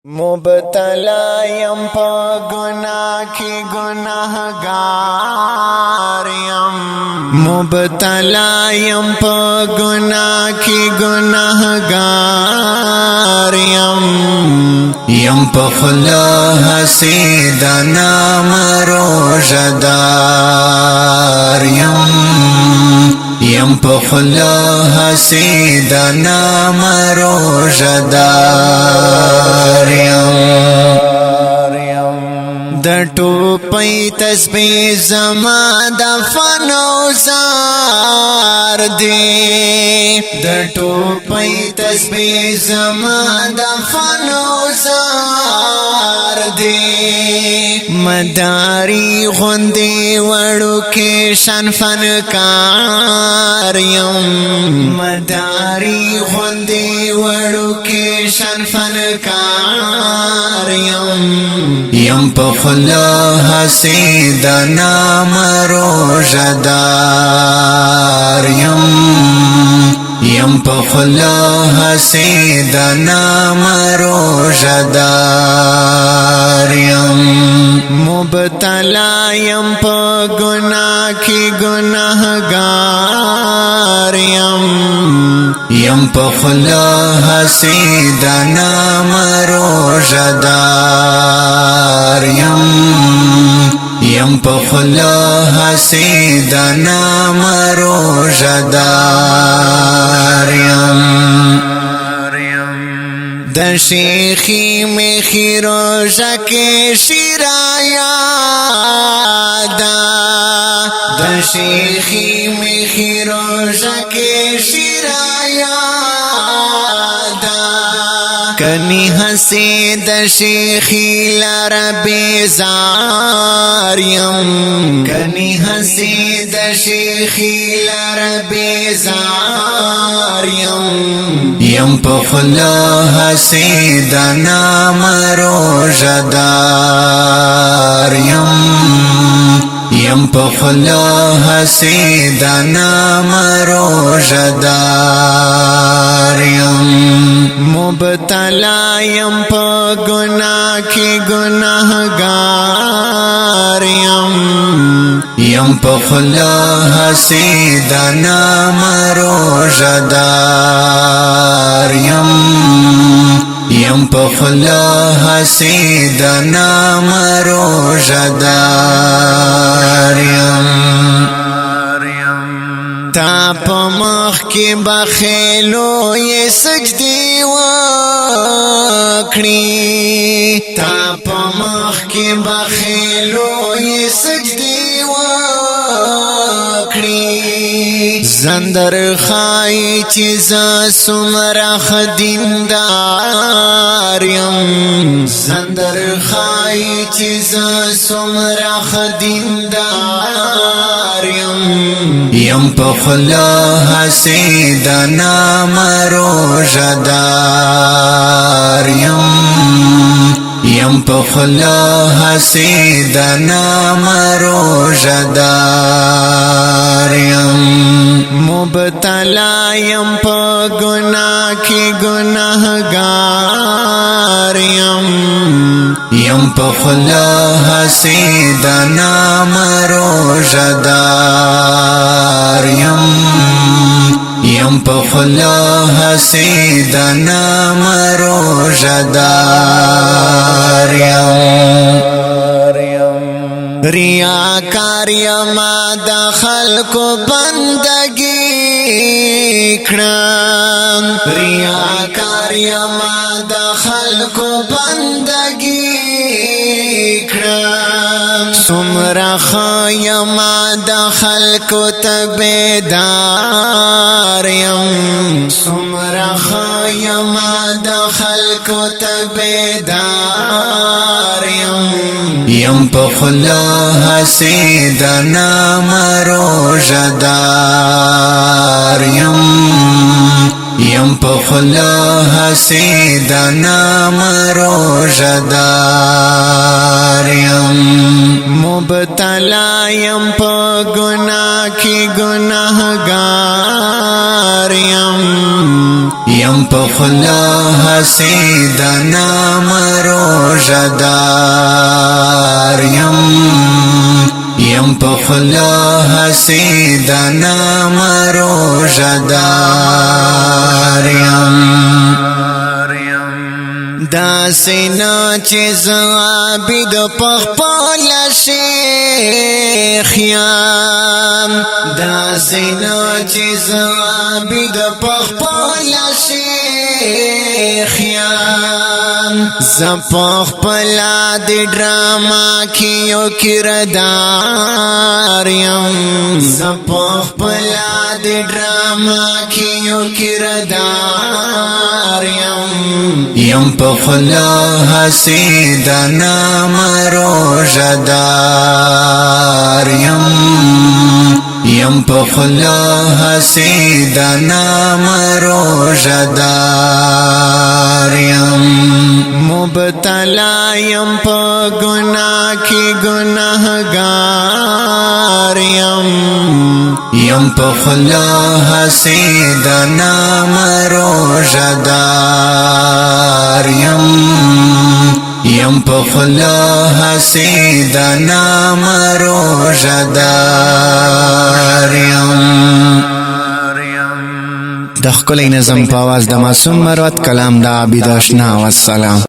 مبتلا یم پا گناہ کی گناہگار یم مبتلا یم پا گناہ کی گناہگار یم پا خلا حسید نام روزدار یم پا خلا حسید نام روزدار د ټوپۍ تسبیح زما د فنوزار دی د ټوپۍ تسبیح زما د فنوزار دی مداری غوندې وړو کې شان فنکار یم مداری غوندې وړو کې شان فنکار یم په خلا حسید نام روزدار یم په خلا حسید نام روزدار مبتلا یم په گناہ کی گناہگار یم په خلا حسید نام روزدار یم په خلا حسید نام روزدار د شیخی میخی روزه کې شیرایا دا د شیخی میخی روزه کې شیرایا دا کنی حسید شیخی لار بیزار کنی حسید شیخی لار بیزار یم په خلا حسید نام روزدار یم په خلا حسید نام روزدار مبتلا یم په گناہ کی گناہگار یم په خلا حسید نام روزدار یم په خلا حسید نام روزدار تا په مخ کې بخیلو یې سجدي وکړي تا په مخ کې بخیلو یې سجدي وکړي زندر خای چې ز سمره خدیندار زندر خای چې ز سمره خدیندار یم په خلا حسید نام روزدار یم په خلا حسید نام روزدار مبتلا یم په گناہ کی گناہگار یم په خلا حسید نام روزدار یم په خلا حسید نام روزدار ریاکار یما د خلکو بندگی کړم ریاکار یما د خلکو بندگی کړم څومره ښه یما د خلکو تابعدار څومره ښه یما د خلکو تابعدار یم په خلا حسید نام روزدار یم په خلا حسید نام روزدار مبتلا یم په گناہ کی گناہگار یم په خلا حسید نام روزدار یم پخلا حسیدنا مروزدار دا سینا چیز عابد پخپال شیخ یم دا سینا چیز عابد پخپال شیخ یم زپخ پلا دی ڈراما کیو کردار یم زپخ پلا دی ڈراما کیو کردار یم پخلا حسیدنا مروزدار یم پخلا حسیدنا مروزدار مبتلا یم پا گناہ کی گناہگار یم پخلا حسیدنا مروزدار یم پخلا حسیدنا مروزدار د ښکلی نظم په اواز د معصوم مروت کلام د عابد اشنا والسلام.